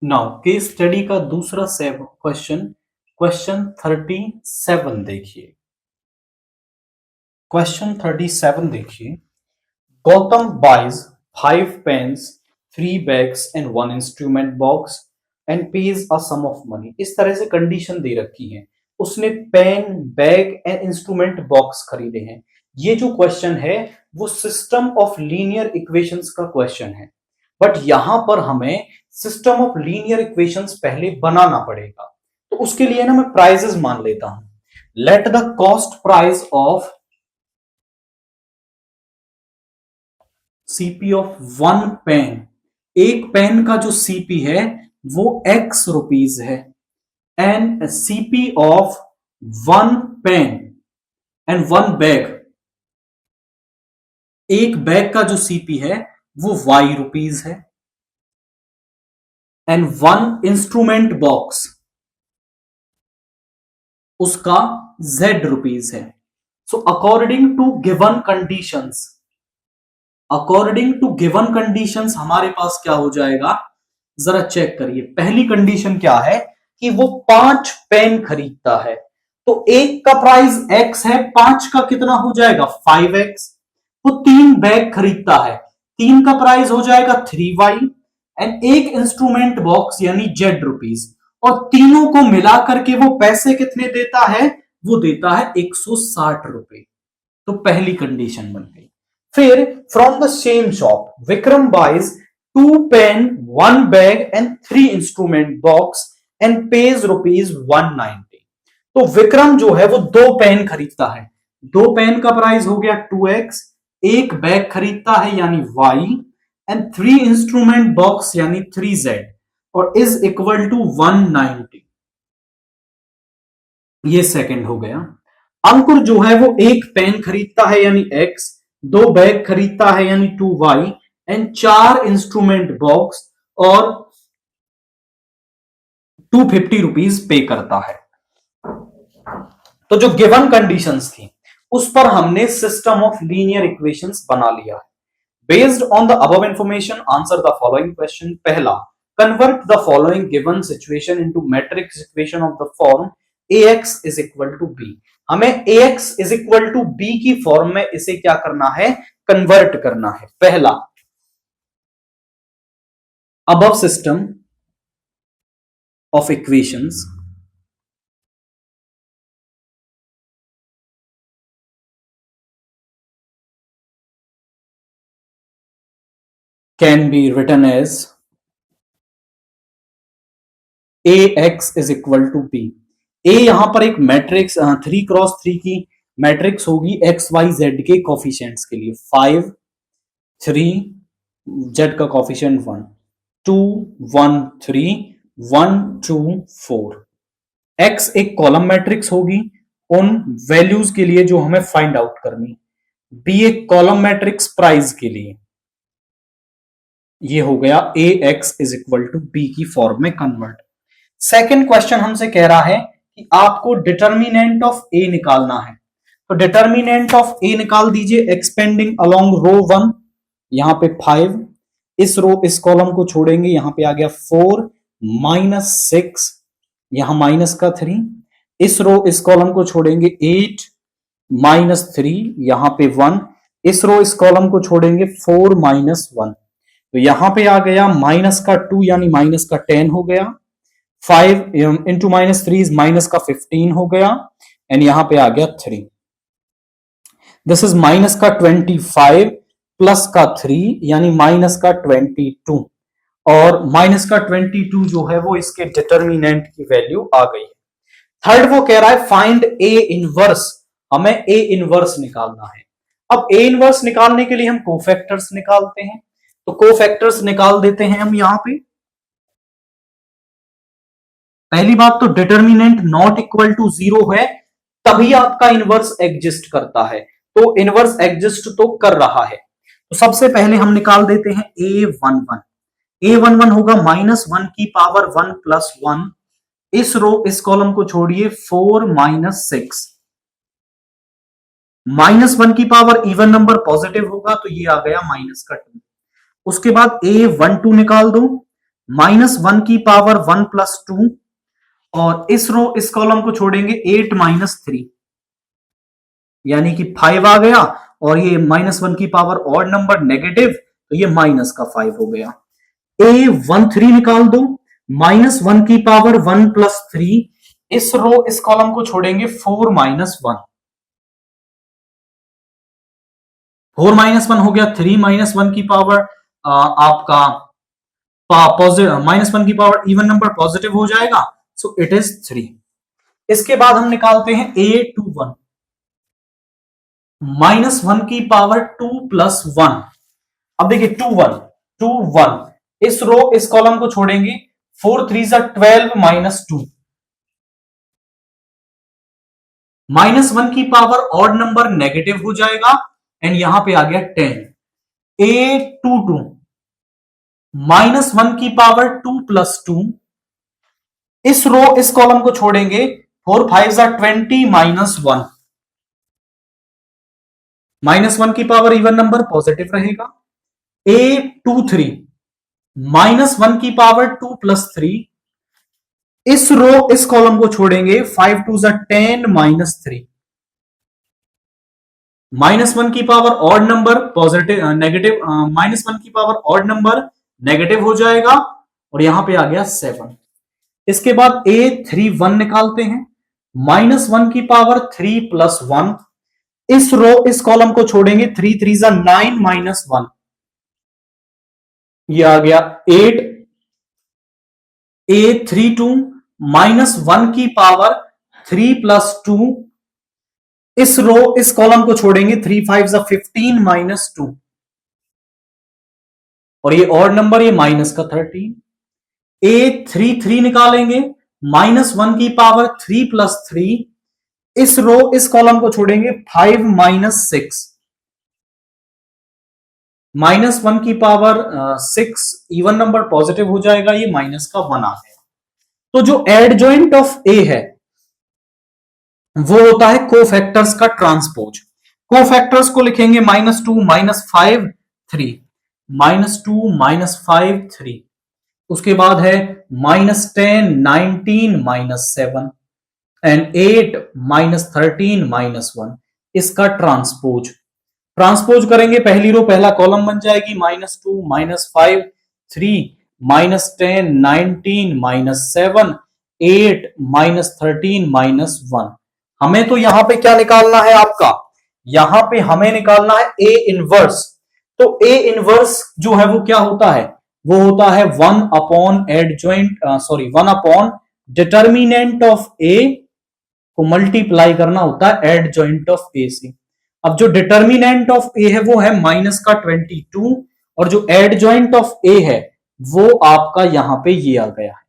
Now case study का दूसरा question question 37 देखिए। क्वेश्चन 37 देखिए। Gautam buys 5 pens, 3 bags and 1 instrument box and pays a sum of money। इस तरह से कंडीशन दे रखी है, उसने pen, bag and instrument box खरीदे हैं। ये जो क्वेश्चन है वो सिस्टम ऑफ लीनियर इक्वेशंस का क्वेश्चन है, बट यहां पर हमें सिस्टम ऑफ लीनियर इक्वेशंस पहले बनाना पड़ेगा। तो उसके लिए ना मैं प्राइजेस मान लेता हूं। Let the cost price of CP of 1 pen, एक पेन का जो सीपी है वो x रुपीज है, and CP of 1 pen and 1 bag, एक बैग का जो सीपी है वो y रुपीज है, एंड 1 इंस्ट्रूमेंट बॉक्स उसका z रुपीज है। So according to given conditions हमारे पास क्या हो जाएगा, जरा चेक करिए। पहली कंडीशन क्या है कि वो 5 पेन खरीदता है, तो एक का प्राइस x है, 5 का कितना हो जाएगा 5x। वो 3 बैग खरीदता है, 3 का प्राइस हो जाएगा 3y, एंड एक इंस्ट्रूमेंट बॉक्स यानी z रुपीज, और तीनों को मिला करके वो पैसे कितने देता है, वो देता है 160 रुपए। तो पहली कंडीशन बन गई। फिर from the same shop Vikram buys 2 pen, 1 bag and 3 instrument box and pays ₹190। तो विक्रम जो है वो 2 पेन खरीदता है, 2 पेन का प्राइस हो गया 2x, एक बैग खरीदता है यानी y, एंड 3 इंस्ट्रूमेंट बॉक्स यानी 3z, और इज इक्वल टू 190। ये सेकंड हो गया। अंकुर जो है वो एक पेन खरीदता है यानी x, 2 बैग खरीदता है यानी 2y, एंड 4 इंस्ट्रूमेंट बॉक्स और 250 रुपीज पे करता है। तो जो गिवन कंडीशंस थी उस पर हमने सिस्टम ऑफ लीनियर इक्वेशंस बना लिया है। Based on the above information answer the following question. पहला, convert the following given situation into matrix equation of the form ax is equal to b। हमें ax is equal to b की form में इसे क्या करना है, convert करना है। पहला, above system of equations can be written as ax is equal to b। a यहां पर एक मैट्रिक्स 3x3 की मैट्रिक्स होगी एक्स वाई जेड के कोफिशिएंट्स के लिए। 5 3 जेड का कोफिशिएंट 1 2 1 3 1 2 4। एक्स एक कॉलम मैट्रिक्स होगी उन वैल्यूज के लिए जो हमें फाइंड आउट करनी। बी एक कॉलम मैट्रिक्स प्राइस के लिए। ये हो गया A X is equal to B की फॉर्म में कन्वर्ट। सेकेंड क्वेश्चन हमसे कह रहा है कि आपको डिटर्मिनेंट ऑफ ए निकालना है। तो डिटर्मिनेंट ऑफ ए निकाल दीजिए एक्सपेंडिंग अलोंग रो 1, यहां पे 5, इस कॉलम को छोड़ेंगे, यहां पे आ गया 4 -6, यहां माइनस का 3, इस कॉलम को छोड़ेंगे 8 -3, यहां पे 1, इस कॉलम को छोड़ेंगे 4 -1, तो यहां पे आ गया माइनस का 2 यानी माइनस का 10 हो गया, 5 इंटू -3 माइनस का 15 हो गया, एंड यहां पे आ गया 3। दिस इज माइनस का 25 प्लस का 3 यानी माइनस का 22, और माइनस का 22 जो है वो इसके डिटर्मिनेंट की वैल्यू आ गई है। थर्ड वो कह रहा है फाइंड ए इनवर्स, हमें ए इनवर्स निकालना है। अब ए इनवर्स निकालने के लिए हम कोफैक्टर्स निकालते हैं, तो कोफैक्टर्स निकाल देते हैं हम यहां पे। पहली बात तो डिटर्मिनेंट नॉट इक्वल टू 0 है तभी आपका इनवर्स एग्जिस्ट करता है, तो इनवर्स एग्जिस्ट तो कर रहा है। तो सबसे पहले हम निकाल देते हैं a11। a11 होगा -1 की पावर 1 प्लस 1, इस कॉलम को छोड़िए 4 -6, -1 की पावर इवन नंबर पॉजिटिव होगा तो ये आ गया माइनस का 2। उसके बाद a12 निकाल दो, -1 की पावर 1 + 2, और इस रो इस कॉलम को छोड़ेंगे 8 - 3, यानी कि 5 आ गया, और ये -1 की पावर ऑड नंबर नेगेटिव, तो ये -5 हो गया। A13 निकाल दो, -1 की पावर 1 + 3, इस रो इस कॉलम को छोड़ेंगे 4 - 1, 4 - 1 हो गया, 3 - 1 की पावर आपका पॉजिटिव, -1 की पावर इवन नंबर पॉजिटिव हो जाएगा, सो इट इज 3। इसके बाद हम निकालते हैं A21, -1 की पावर 2 + 1। अब देखिए 2 1 2 1, इस रो इस कॉलम को छोड़ेंगे, 4 3 12 - 2, -1 की पावर ऑड नंबर नेगेटिव हो जाएगा, एंड यहां पे आ गया 10। A22, -1 की पावर 2 + 2, इस रो इस कॉलम को छोड़ेंगे, 4 5 20 - 1, -1 की पावर इवन नंबर पॉजिटिव रहेगा। A23, -1 की पावर 2 + 3, इस रो इस कॉलम को छोड़ेंगे, 5 2 10 - 3, -1 की power odd number positive negative, -1 की पावर ऑड नंबर नेगेटिव हो जाएगा, और यहां पे आ गया 7। इसके बाद A31 निकालते हैं, -1 की पावर 3 + 1, इस रो इस कॉलम को छोड़ेंगे, 3 3 9 - 1, ये आ गया 8। A32, -1 की पावर 3 + 2, इस रो इस कॉलम को छोड़ेंगे, 3 5 15 - 2, और ये ऑड नंबर, ये माइनस का 13। A33 निकालेंगे, -1 की पावर 3 + 3, इस रो इस कॉलम को छोड़ेंगे, 5 - 6, -1 की पावर 6 इवन नंबर पॉजिटिव हो जाएगा, ये माइनस का 1 आ गया। तो जो एडजॉइंट ऑफ ए है वो होता है कोफैक्टर्स का ट्रांसपोज। कोफैक्टर्स को लिखेंगे -2 -5 3, -2 -5 3, उसके बाद है -10 19 -7 एंड 8 -13 -1, इसका ट्रांसपोज। ट्रांसपोज करेंगे, पहली रो पहला कॉलम बन जाएगी, -2 -5 3 -10 19 -7 8 -13 -1। हमें तो यहां पे क्या निकालना है आपका, यहां पे हमें निकालना है ए इनवर्स। तो ए इनवर्स जो है वो क्या होता है, वो होता है 1/1 डिटर्मिनेंट ऑफ ए को मल्टीप्लाई करना होता है एडजॉइंट ऑफ ए से। अब जो डिटर्मिनेंट ऑफ ए है वो है -22, और जो एडजॉइंट ऑफ ए है वो आपका यहां पे ये आ गया है।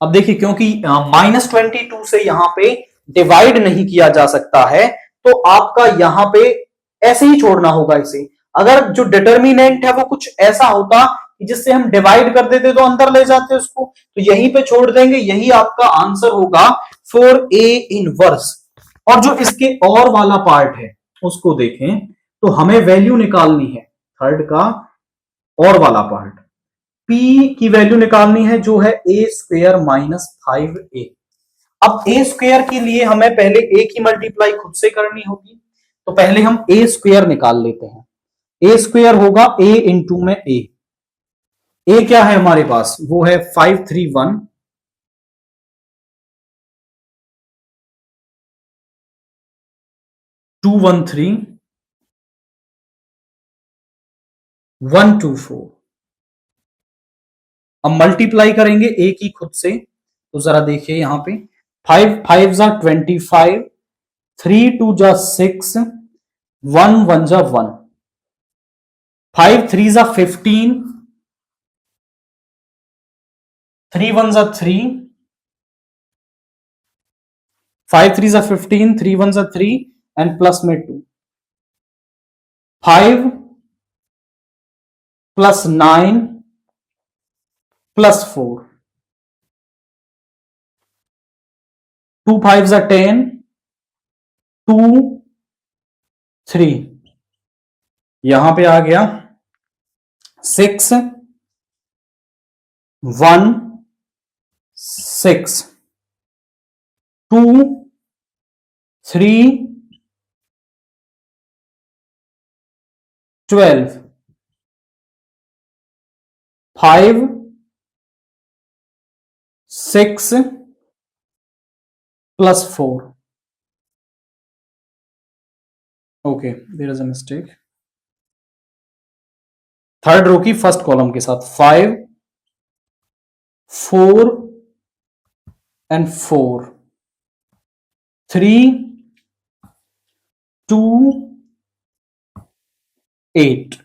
अब देखिए, क्योंकि -22 से यहां पे डिवाइड नहीं किया जा सकता है, तो आपका यहां पे ऐसे ही छोड़ना होगा इसे। अगर जो डिटर्मिनेंट है वो कुछ ऐसा होता कि जिससे हम डिवाइड कर देते तो अंदर ले जाते उसको, तो यहीं पे छोड़ देंगे, यही आपका आंसर होगा फॉर ए इनवर्स। और जो इसके और वाला पार्ट है उसको देखें, तो हमें वैल्यू निकालनी है थर्ड का और वाला पार्ट, P की वैल्यू निकालनी है जो है A² - 5A। अब A² के लिए हमें पहले A की मल्टीप्लाई खुद से करनी होगी, तो पहले हम A² निकाल लेते हैं। A² होगा A इंटू में A क्या है हमारे पास, वो है 531 213 124। अब मल्टीप्लाई करेंगे ए की खुद से, तो जरा देखिए यहां पे 5 5 जा 25, 3 2 जा 6, 1 1 जा 1, 5 3 जा 15, 3 1 जा 3, 5 3 जा 15, 3 1 जा 3, एंड प्लस में 2, 5 प्लस 9 प्लस 4, 2 5 जा 10, 2 3, यहां पे आ गया 6 1 6 2 3 12 5 6 plus 4. Okay, there is a mistake. Third row की फर्स्ट कॉलम के साथ 5 4 and 4 3 2 8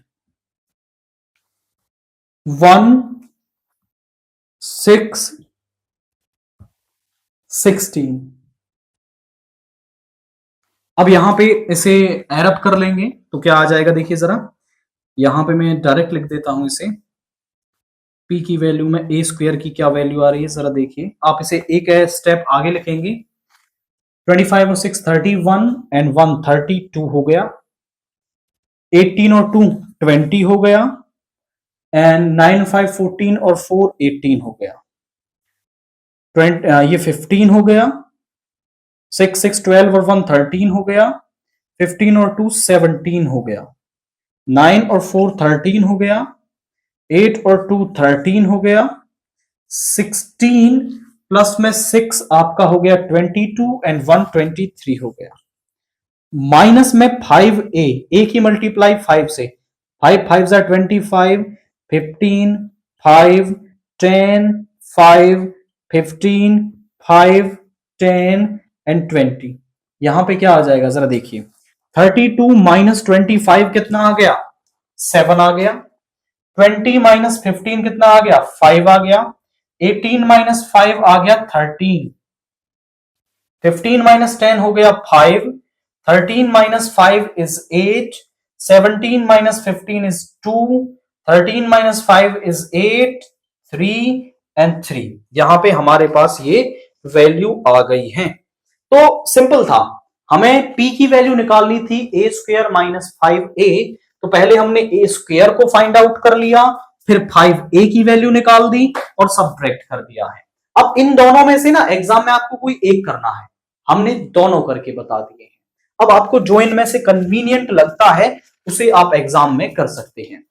1 6 16. अब यहां पे इसे एरप कर लेंगे तो क्या आ जाएगा, देखिए जरा। यहां पे मैं डायरेक्ट लिख देता हूं इसे। p की वैल्यू में a स्क्वायर की क्या वैल्यू आ रही है, जरा देखिए। आप इसे एक स्टेप आगे लिखेंगे। 25 और 6 31 एंड 1 32 हो गया। 18 और 2 20 हो गया। एंड 9 5 14 और 4 18 हो गया। 20 ये 15 हो गया। 6 6 12 और 1 13 हो गया। 15 और 2 17 हो गया। 9 और 4 13 हो गया। 8 और 2 13 हो गया। 16 प्लस में 6 आपका हो गया 22 एंड 1 23 हो गया। माइनस में 5a, a की मल्टीप्लाई 5 से, 5 5 जा 25, 15 5 10 5 15 5 10 एंड 20। यहां पे क्या आ जाएगा जरा देखिए। 32 माइनस 25 कितना आ गया, 7 आ गया। 20 माइनस 15 कितना आ गया, 5 आ गया। 18 माइनस 5 आ गया 13। 15 माइनस 10 हो गया 5। 13 minus 5 is 8। 17 minus 15 is 2। 13 minus 5 is 8। 3 and 3। यहां पे हमारे पास ये वैल्यू आ गई है। तो सिंपल था, हमें p की वैल्यू निकालनी थी a स्क्वायर माइनस 5a। तो पहले हमने a स्क्वायर को फाइंड आउट कर लिया, फिर 5a की वैल्यू निकाल दी और सब्ट्रैक्ट कर दिया है। अब इन दोनों में से ना एग्जाम में आपको कोई एक करना है, हमने दोनों करके बता दिए हैं। अब आपको जो इनमें से कन्वीनियंट लगता है उसे आप एग्जाम में कर सकते हैं।